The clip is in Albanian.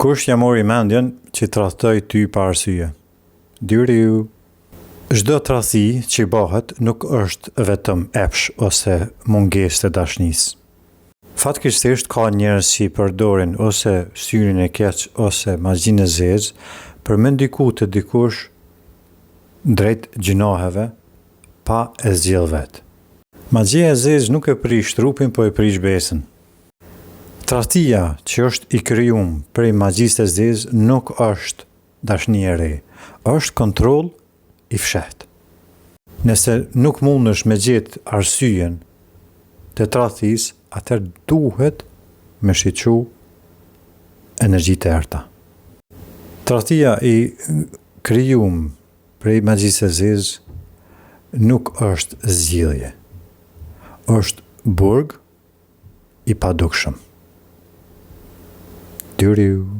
Kush ja mori mendjen që tradhtoi ty pa arsye? Dyryu. Çdo tradhti që bëhet nuk është vetëm epsh ose mungesë të dashurisë. Fatkeqësisht ka njerëz që përdorin ose syrin e keq ose magjinë e zezë për me ndiku të dikush drejt gjinoheve pa e zgjidhur vet. Magjia e zezë nuk e prish trupin, po e prish besën. Tradhtia që është i krijuar prej magjisë së zezë nuk është dashni e re, është kontroll i fshehtë. Nëse nuk mundesh me gjetë arsyeën të tradhtisë, atëherë duhet me shiqu energji të errta. Tradhtia i krijuar prej magjisë së zezë nuk është zgjidhje, është burg i padukshëm. Dyryu.